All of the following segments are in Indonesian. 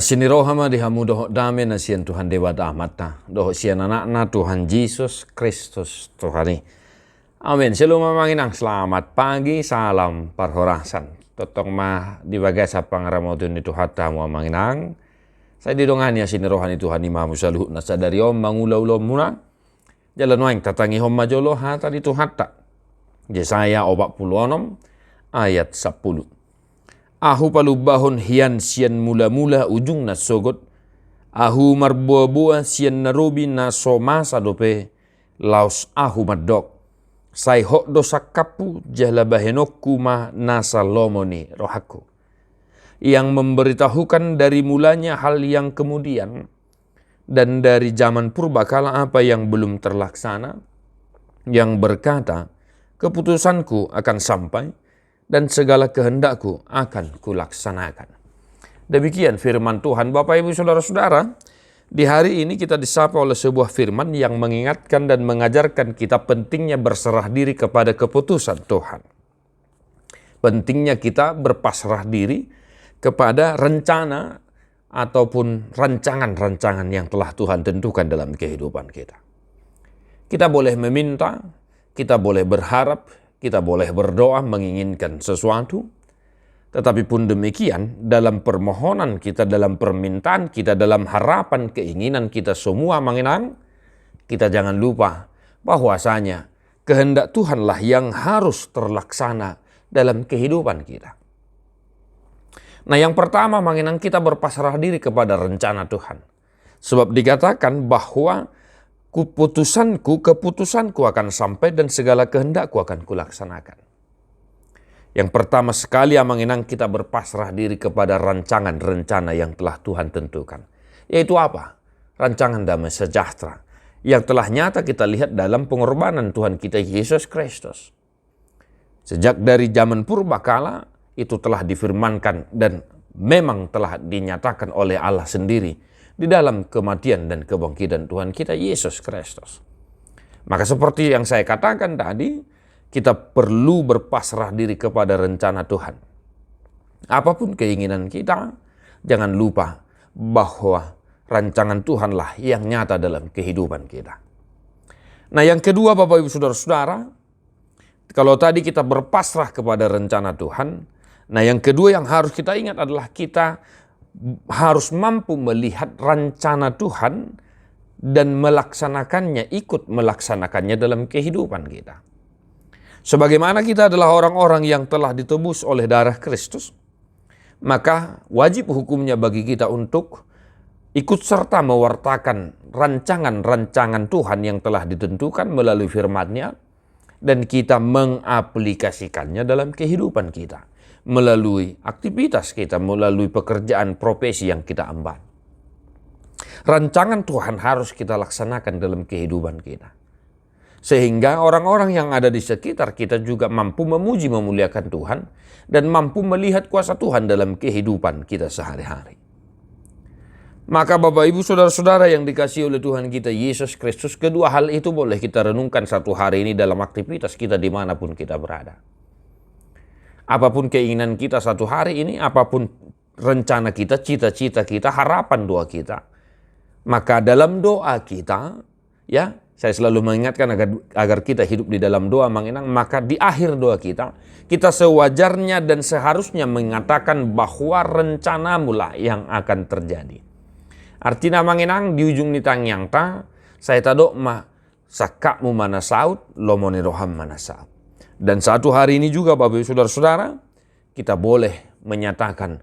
Asini rohama dihamu doho dame na sian Tuhan Dewa Dahmata. Doho sian anak-anak Tuhan Yesus Kristus Tuhani. Amin. Shalom manginang selamat pagi, salam parhorasan. Totong mah di bagasa pangaramotun di Tuhan tamu manginang. Saya didongani asini rohani Tuhan imamu saluh nasa dari om mangulau-ulau muna. Jalan waing tatangi hom majolo hata di Tuhan tak. Yesaya 46 ayat 10. Ahu palubahon hian sian mula-mula ujung na sogot. Ahu marbuah-buah sian narobi na somasa dope. Laos ahu madok. Sai hok dosa kapu jalabahenokku ma nasa lomoni rohaku. Yang memberitahukan dari mulanya hal yang kemudian. Dan dari zaman purbakala apa yang belum terlaksana. Yang berkata, keputusanku akan sampai. Dan segala kehendakku akan kulaksanakan. Demikian firman Tuhan. Bapak Ibu Saudara-saudara, di hari ini kita disapa oleh sebuah firman yang mengingatkan dan mengajarkan kita pentingnya berserah diri kepada keputusan Tuhan. Pentingnya kita berpasrah diri kepada rencana ataupun rancangan-rancangan yang telah Tuhan tentukan dalam kehidupan kita. Kita boleh meminta, kita boleh berharap, kita boleh berdoa menginginkan sesuatu, tetapi pun demikian dalam permohonan kita, dalam permintaan kita, dalam harapan keinginan kita semua menginang, kita jangan lupa bahwasanya kehendak Tuhanlah yang harus terlaksana dalam kehidupan kita. Nah, yang pertama menginang kita berpasrah diri kepada rencana Tuhan. Sebab dikatakan bahwa keputusanku akan sampai dan segala kehendakku akan kulaksanakan. Yang pertama sekali yang mengenang kita berpasrah diri kepada rancangan rencana yang telah Tuhan tentukan. Yaitu apa? Rancangan damai sejahtera. Yang telah nyata kita lihat dalam pengorbanan Tuhan kita Yesus Kristus. Sejak dari zaman purbakala itu telah difirmankan dan memang telah dinyatakan oleh Allah sendiri. Di dalam kematian dan kebangkitan Tuhan kita Yesus Kristus. Maka seperti yang saya katakan tadi, kita perlu berpasrah diri kepada rencana Tuhan. Apapun keinginan kita, jangan lupa bahwa rancangan Tuhanlah yang nyata dalam kehidupan kita. Nah, yang kedua Bapak Ibu Saudara-saudara, kalau tadi kita berpasrah kepada rencana Tuhan, nah yang kedua yang harus kita ingat adalah kita harus mampu melihat rencana Tuhan dan melaksanakannya, ikut melaksanakannya dalam kehidupan kita. Sebagaimana kita adalah orang-orang yang telah ditebus oleh darah Kristus, maka wajib hukumnya bagi kita untuk ikut serta mewartakan rancangan-rancangan Tuhan yang telah ditentukan melalui firman-Nya dan kita mengaplikasikannya dalam kehidupan kita. Melalui aktivitas kita, melalui pekerjaan profesi yang kita emban. Rancangan Tuhan harus kita laksanakan dalam kehidupan kita. Sehingga orang-orang yang ada di sekitar kita juga mampu memuji memuliakan Tuhan dan mampu melihat kuasa Tuhan dalam kehidupan kita sehari-hari. Maka Bapak Ibu Saudara-saudara yang dikasihi oleh Tuhan kita Yesus Kristus, kedua hal itu boleh kita renungkan satu hari ini dalam aktivitas kita dimanapun kita berada. Apapun keinginan kita satu hari ini, apapun rencana kita, cita-cita kita, harapan doa kita. Maka dalam doa kita, ya, saya selalu mengingatkan agar kita hidup di dalam doa menginang, maka di akhir doa kita sewajarnya dan seharusnya mengatakan bahwa rencanamu lah yang akan terjadi. Artinya menginang di ujung nitang yang ta, saya tadok ma sakakmu mana saut, lomoni roham mana saut. Dan satu hari ini juga Bapak Ibu Saudara-saudara, kita boleh menyatakan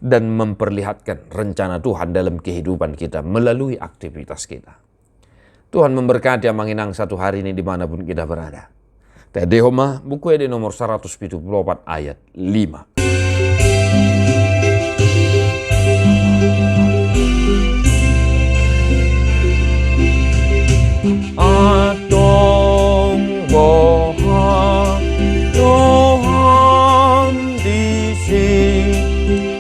dan memperlihatkan rencana Tuhan dalam kehidupan kita melalui aktivitas kita. Tuhan memberkati yang menginang satu hari ini dimanapun kita berada. Tedehoma buku ede nomor 174 ayat 5. Tuhan di sini